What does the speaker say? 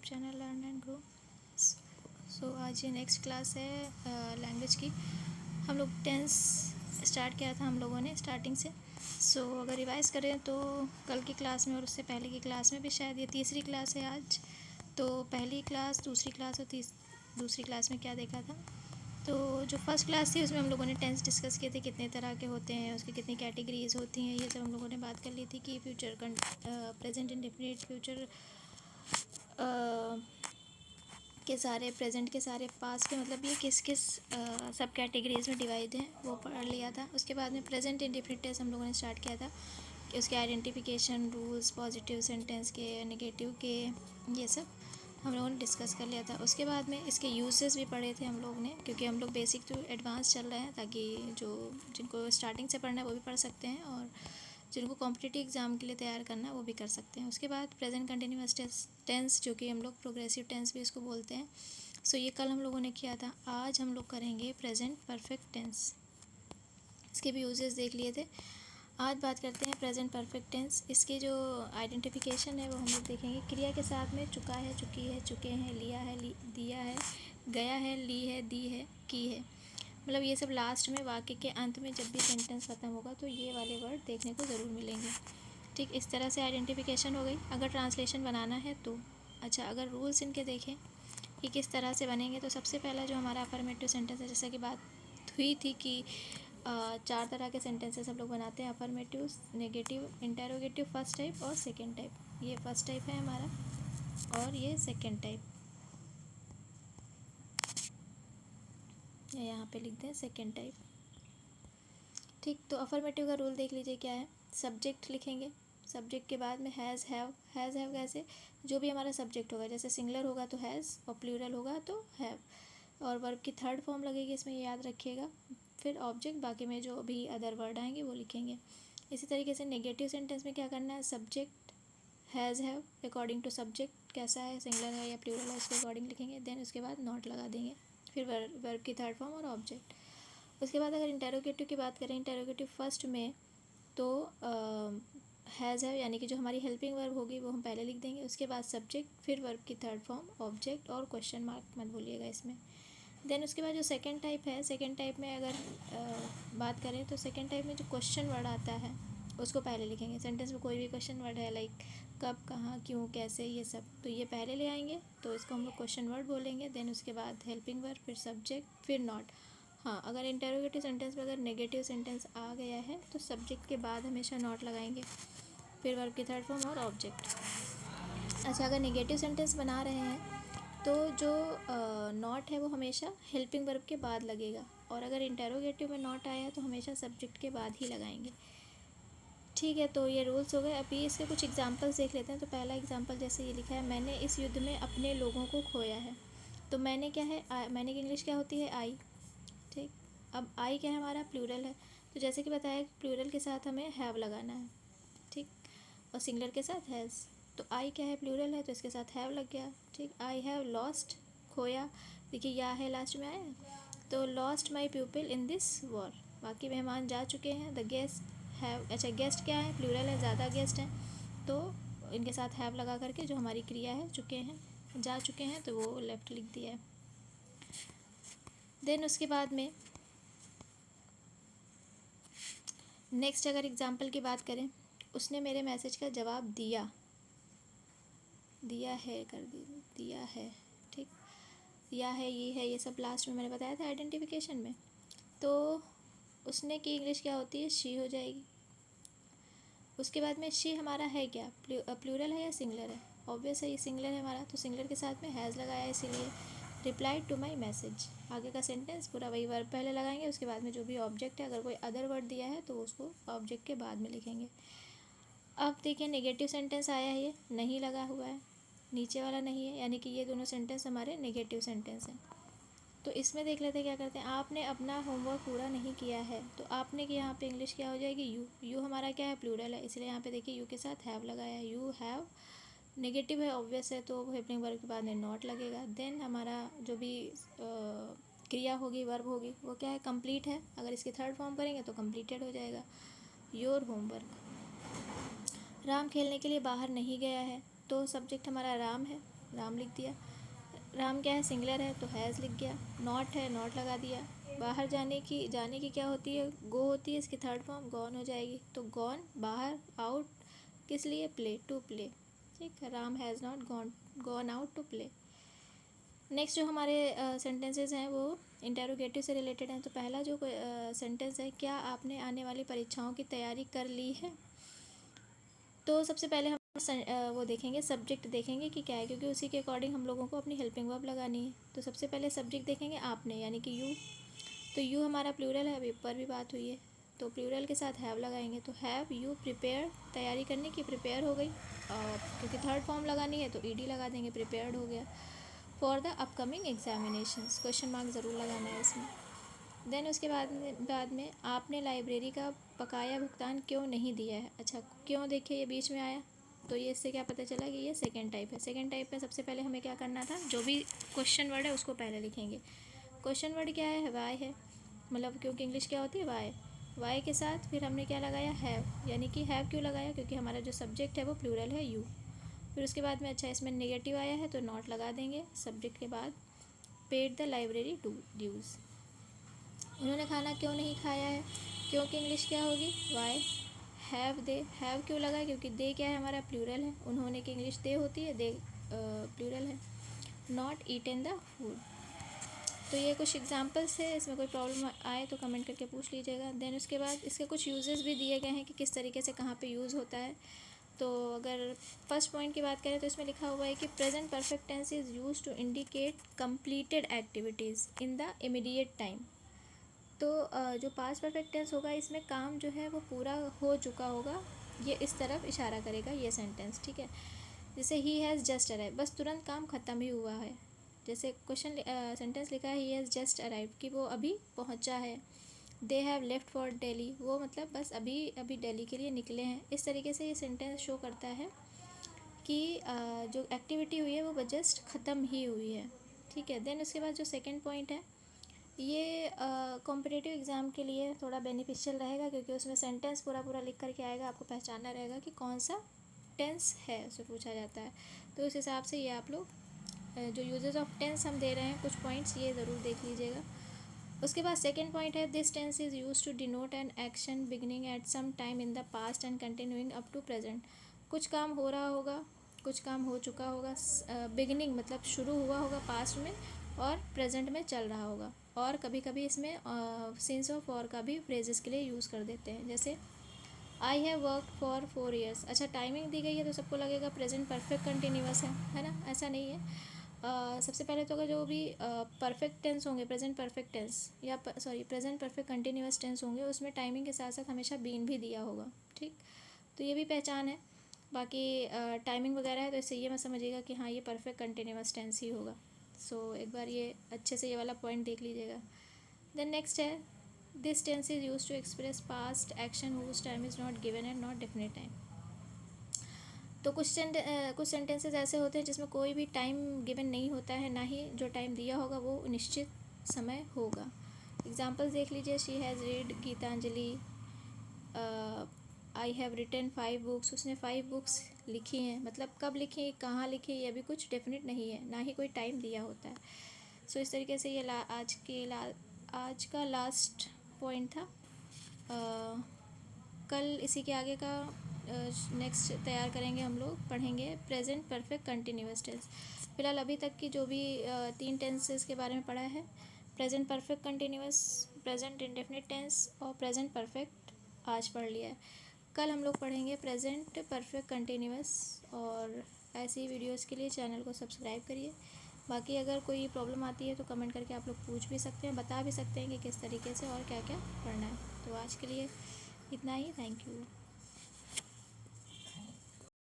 YouTube channel learn and grow. So आज ये next class है लैंग्वेज की। हम लोग टेंस स्टार्ट किया था हम लोगों ने स्टार्टिंग से। सो अगर रिवाइज़ करें तो कल की क्लास में और उससे पहले की क्लास में भी शायद ये तीसरी क्लास है आज। तो पहली क्लास, दूसरी क्लास और दूसरी क्लास में क्या देखा था, तो जो फर्स्ट क्लास थी उसमें हम लोगों ने टेंस डिस्कस किए थे, कितने तरह के होते हैं, उसकी कितनी कैटेगरीज होती हैं, ये सब हम लोगों ने बात कर ली थी कि फ्यूचर प्रेजेंट इंडेफिनिट फ्यूचर के सारे, प्रेजेंट के सारे, पास्ट के मतलब ये किस किस सब कैटेगरीज में डिवाइड हैं वो पढ़ लिया था। उसके बाद में प्रेजेंट इंडेफिनिट टेंस हम लोगों ने स्टार्ट किया था कि उसके आइडेंटिफिकेशन, रूल्स, पॉजिटिव सेंटेंस के, नेगेटिव के, ये सब हम लोगों ने डिस्कस कर लिया था। उसके बाद में इसके यूजेस भी पढ़े थे हम लोग ने, क्योंकि हम लोग बेसिक टू एडवांस चल रहे हैं ताकि जो जिनको स्टार्टिंग से पढ़ना है वो भी पढ़ सकते हैं और जिनको कॉम्पिटिटिव एग्ज़ाम के लिए तैयार करना है वो भी कर सकते हैं। उसके बाद प्रेजेंट कंटिन्यूअस टेंस, जो कि हम लोग प्रोग्रेसिव टेंस भी इसको बोलते हैं। सो ये कल हम लोगों ने किया था। आज हम लोग करेंगे प्रेजेंट परफेक्ट टेंस। इसके भी यूजेस देख लिए थे। आज बात करते हैं प्रेजेंट परफेक्ट टेंस। इसकी जो आइडेंटिफिकेशन है वो हम लोग देखेंगे। क्रिया के साथ में चुका है, चुकी है, चुके हैं, लिया है, दिया है, गया है, ली है, दी है, की है, मतलब ये सब लास्ट में वाक्य के अंत में जब भी सेंटेंस ख़त्म होगा तो ये वाले वर्ड देखने को ज़रूर मिलेंगे। ठीक, इस तरह से आइडेंटिफिकेशन हो गई। अगर ट्रांसलेशन बनाना है तो अच्छा, अगर रूल्स इनके देखें कि किस तरह से बनेंगे, तो सबसे पहला जो हमारा अफर्मेटिव सेंटेंस है, जैसा कि बात हुई थी कि 4 तरह के सेंटेंसेस हम लोग बनाते हैं, affirmative, negative, interrogative, first type और सेकेंड टाइप। ये फर्स्ट टाइप है हमारा और ये सेकेंड टाइप, यहाँ पे लिख दें सेकेंड टाइप। ठीक, तो अफर्मेटिव का रूल देख लीजिए क्या है। सब्जेक्ट लिखेंगे, सब्जेक्ट के बाद में हैज़ हैव। हैज़ हैव कैसे, जो भी हमारा सब्जेक्ट होगा, जैसे सिंगुलर होगा तो हैज़ और प्लूरल होगा तो हैव, और वर्ब की थर्ड फॉर्म लगेगी इसमें, ये याद रखिएगा। फिर ऑब्जेक्ट, बाकी में जो भी अदर वर्ड आएंगे वो लिखेंगे। इसी तरीके से नेगेटिव सेंटेंस में क्या करना है, subject has have according to subject कैसा है, सिंगुलर है या प्लूरल है, उसके अकॉर्डिंग लिखेंगे। देन उसके बाद नॉट लगा देंगे, फिर वर्ब की थर्ड फॉर्म और ऑब्जेक्ट। उसके बाद अगर इंटेरोगेटिव की बात करें, इंटेरोगेटिव फर्स्ट में तो हैज़ हैव यानी कि जो हमारी हेल्पिंग वर्ब होगी वो हम पहले लिख देंगे। उसके बाद सब्जेक्ट, फिर वर्ब की थर्ड फॉर्म, ऑब्जेक्ट और क्वेश्चन मार्क मत भूलिएगा इसमें। देन उसके बाद जो सेकंड टाइप है, सेकंड टाइप में अगर बात करें तो सेकंड टाइप में जो क्वेश्चन वर्ड आता है उसको पहले लिखेंगे। सेंटेंस में कोई भी क्वेश्चन वर्ड है, लाइक कब, कहाँ, क्यों, कैसे, ये सब, तो ये पहले ले आएंगे, तो इसको हम लोग क्वेश्चन वर्ड बोलेंगे। देन उसके बाद हेल्पिंग वर्ब, फिर सब्जेक्ट, फिर नॉट। हाँ, अगर इंटेरोगेटिव सेंटेंस में अगर नेगेटिव सेंटेंस आ गया है तो सब्जेक्ट के बाद हमेशा नॉट लगाएंगे, फिर वर्ब की थर्ड फॉर्म और ऑब्जेक्ट। अच्छा, अगर नेगेटिव सेंटेंस बना रहे हैं तो जो नॉट है वो हमेशा हेल्पिंग वर्ब के बाद लगेगा, और अगर इंटेरोगेटिव में नॉट आया है तो हमेशा सब्जेक्ट के बाद ही लगाएंगे। ठीक है, तो ये रूल्स हो गए। अभी इसके कुछ एग्जांपल्स देख लेते हैं। तो पहला एग्जांपल जैसे ये लिखा है, मैंने इस युद्ध में अपने लोगों को खोया है। तो मैंने क्या है, मैंने की इंग्लिश क्या होती है, आई। ठीक, अब आई क्या है, हमारा प्लूरल है, तो जैसे कि बताया प्लूरल के साथ हमें हैव लगाना है। ठीक, और सिंगुलर के साथ हैज़। तो आई क्या है, प्लूरल है, तो इसके साथ हैव लग गया। ठीक, आई हैव लॉस्ट, खोया, देखिए या है लास्ट में आया, तो lost my प्यूपिल in this war, बाकी मेहमान जा चुके हैं। द गेस्ट हैव, अच्छा गेस्ट क्या है, प्लूरल है, ज़्यादा गेस्ट हैं, तो इनके साथ हैव लगा करके जो हमारी क्रिया है, चुके हैं, जा चुके हैं, तो वो लेफ्ट लिख दिया है। देन उसके बाद में नेक्स्ट अगर एग्जाम्पल की बात करें, उसने मेरे मैसेज का जवाब दिया, दिया है कर दी, दिया है। ठीक, या है, ये सब लास्ट में मैंने बताया था आइडेंटिफिकेशन में। तो उसने की इंग्लिश क्या होती है, शी हो जाएगी। उसके बाद में शी हमारा है क्या, प्लूरल है या सिंगुलर है, ऑब्वियस है ये सिंगुलर है हमारा, तो सिंगुलर के साथ में हैज़ लगाया है, इसीलिए रिप्लाई टू माई मैसेज। आगे का सेंटेंस पूरा वही वर्ब पहले लगाएंगे, उसके बाद में जो भी ऑब्जेक्ट है, अगर कोई अदर वर्ड दिया है तो उसको ऑब्जेक्ट के बाद में लिखेंगे। अब देखिए नेगेटिव सेंटेंस आया है, ये नहीं लगा हुआ है, नीचे वाला नहीं है, यानी कि ये दोनों सेंटेंस हमारे नेगेटिव सेंटेंस हैं। तो इसमें देख लेते हैं क्या करते हैं, आपने अपना होमवर्क पूरा नहीं किया है, तो आपने की यहाँ पे इंग्लिश क्या हो जाएगी, यू। यू हमारा क्या है, प्लूरल है, इसलिए यहाँ पे देखिए यू के साथ हैव लगाया है, यू हैव। नेगेटिव है, ऑब्वियस है, तो हेल्पिंग वर्ब के बाद में नॉट लगेगा। देन हमारा जो भी क्रिया होगी, वर्ब होगी, वो क्या है, कंप्लीट है, अगर इसकी थर्ड फॉर्म करेंगे तो कंप्लीटेड हो जाएगा, योर होमवर्क। राम खेलने के लिए बाहर नहीं गया है, तो सब्जेक्ट हमारा राम है, राम लिख दिया। राम क्या है, सिंगुलर है तो हैज़ लिख गया। नॉट है, नॉट लगा दिया। बाहर जाने की क्या होती है, गो होती है, इसकी थर्ड फॉर्म गॉन हो जाएगी, तो गॉन बाहर, आउट किस लिए, प्ले, टू प्ले। ठीक है, Ram has not gone out to play. Next जो हमारे सेंटेंसेस हैं वो इंटेरोगेटिव से रिलेटेड हैं। तो पहला जो सेंटेंस है, क्या आपने आने वाली परीक्षाओं की तैयारी कर ली है। तो सबसे पहले हम वो देखेंगे, सब्जेक्ट देखेंगे कि क्या है, क्योंकि उसी के अकॉर्डिंग हम लोगों को अपनी हेल्पिंग वर्ब लगानी है। तो सबसे पहले सब्जेक्ट देखेंगे आपने, यानी कि यू। तो यू हमारा प्लूरल है, अभी ऊपर भी बात हुई है, तो प्लूरल के साथ हैव लगाएंगे। तो हैव यू प्रिपेयर, तैयारी करने की, प्रिपेयर हो गई, और क्योंकि थर्ड फॉर्म लगानी है तो ईडी लगा देंगे, प्रिपेयर्ड हो गया। For the upcoming examinations, question mark ज़रूर लगाना है इसमें। देन उसके बाद में आपने लाइब्रेरी का बकाया भुगतान क्यों नहीं दिया है। अच्छा, क्यों, देखिए ये बीच में आया, तो ये इससे क्या पता चला कि ये सेकंड टाइप है। सेकंड टाइप में सबसे पहले हमें क्या करना था, जो भी क्वेश्चन वर्ड है उसको पहले लिखेंगे। क्वेश्चन वर्ड क्या है, वाई है, मतलब क्योंकि इंग्लिश क्या होती है, वाई। वाई के साथ फिर हमने क्या लगाया, हैव, यानी कि हैव क्यों लगाया, क्योंकि हमारा जो सब्जेक्ट है वो प्लूरल है, यू। फिर उसके बाद में, अच्छा इसमें नेगेटिव आया है तो नॉट लगा देंगे सब्जेक्ट के बाद। पेड द लाइब्रेरी ड्यूज़, उन्होंने खाना क्यों नहीं खाया है, क्योंकि इंग्लिश क्या होगी, वाई। हैव दे, हैव क्यों लगा, क्योंकि दे क्या है, हमारा प्लूरल है, उन्होंने की इंग्लिश दे होती है, दे प्लूरल है। Not eaten the food. तो ये कुछ एग्जांपल्स है, इसमें कोई प्रॉब्लम आए तो कमेंट करके पूछ लीजिएगा। देन उसके बाद इसके कुछ यूजेस भी दिए गए हैं कि किस तरीके से कहाँ पे यूज़ होता है। तो अगर फर्स्ट पॉइंट की बात करें तो इसमें लिखा हुआ है कि present perfect tense is use to indicate completed activities in the immediate time. तो जो पास्ट परफेक्ट टेंस होगा इसमें काम जो है वो पूरा हो चुका होगा, ये इस तरफ इशारा करेगा ये सेंटेंस। ठीक है, जैसे ही हैज़ जस्ट अराइव, बस तुरंत काम ख़त्म ही हुआ है। जैसे क्वेश्चन सेंटेंस लिखा है ही हैज़ जस्ट अराइव, कि वो अभी पहुंचा है। They have left for Delhi, वो मतलब बस अभी अभी दिल्ली के लिए निकले हैं। इस तरीके से ये सेंटेंस शो करता है कि जो एक्टिविटी हुई है वो जस्ट ख़त्म ही हुई है। ठीक है, देन उसके बाद जो सेकंड पॉइंट है, ये कॉम्पिटिटिव एग्ज़ाम के लिए थोड़ा बेनिफिशियल रहेगा, क्योंकि उसमें सेंटेंस पूरा पूरा लिख करके आएगा, आपको पहचानना रहेगा कि कौन सा टेंस है, उससे पूछा जाता है। तो उस हिसाब से ये आप लोग जो यूजेस ऑफ टेंस हम दे रहे हैं कुछ पॉइंट्स, ये ज़रूर देख लीजिएगा। उसके बाद सेकेंड पॉइंट है, this tense is use to denote an action beginning at some time in the past and continuing up to present. कुछ काम हो रहा होगा, कुछ काम हो चुका होगा, बिगनिंग मतलब शुरू हुआ होगा पास्ट में, और प्रेजेंट में चल रहा होगा। और कभी कभी इसमें सिंस ऑफ और का भी फ्रेजेस के लिए यूज़ कर देते हैं। जैसे I have work for 4 years। अच्छा, टाइमिंग दी गई है तो सबको लगेगा प्रेजेंट परफेक्ट कंटिन्यूअस है ना, ऐसा नहीं है। सबसे पहले तो अगर जो भी परफेक्ट टेंस होंगे, प्रेजेंट परफेक्ट टेंस या प्रेजेंट परफेक्ट कंटिन्यूअस टेंस होंगे, उसमें टाइमिंग के साथ साथ हमेशा बीन भी दिया होगा। ठीक, तो ये भी पहचान है। बाकी टाइमिंग वगैरह है तो इससे ये मत समझिएगा कि हाँ ये परफेक्ट कंटिन्यूअस टेंस ही होगा। सो एक बार ये अच्छे से ये वाला पॉइंट देख लीजिएगा। देन नेक्स्ट है, this tense is use to express past action whose time is not given and not definite time. तो कुछ सेंटेंसेस ऐसे होते हैं जिसमें कोई भी टाइम गिवन नहीं होता है, ना ही जो टाइम दिया होगा वो निश्चित समय होगा। एग्जाम्पल्स देख लीजिए, she has read Gitanjali, I have written 5 books, उसने 5 बुक्स लिखी हैं, मतलब कब लिखी, कहाँ लिखी, ये भी कुछ डेफिनेट नहीं है, ना ही कोई टाइम दिया होता है। सो इस तरीके से ये आज का लास्ट पॉइंट था। कल इसी के आगे का नेक्स्ट तैयार करेंगे, हम लोग पढ़ेंगे प्रेजेंट परफेक्ट कंटिन्यूअस टेंस। फिलहाल अभी तक की जो भी 3 टेंसेस के बारे में पढ़ा है, present perfect continuous, present indefinite tense और प्रेजेंट परफेक्ट, आज पढ़ लिया है। कल हम लोग पढ़ेंगे प्रेजेंट परफेक्ट कंटिन्यूअस। और ऐसी वीडियोस के लिए चैनल को सब्सक्राइब करिए। बाकी अगर कोई प्रॉब्लम आती है तो कमेंट करके आप लोग पूछ भी सकते हैं, बता भी सकते हैं कि किस तरीके से और क्या क्या पढ़ना है। तो आज के लिए इतना ही, थैंक यू।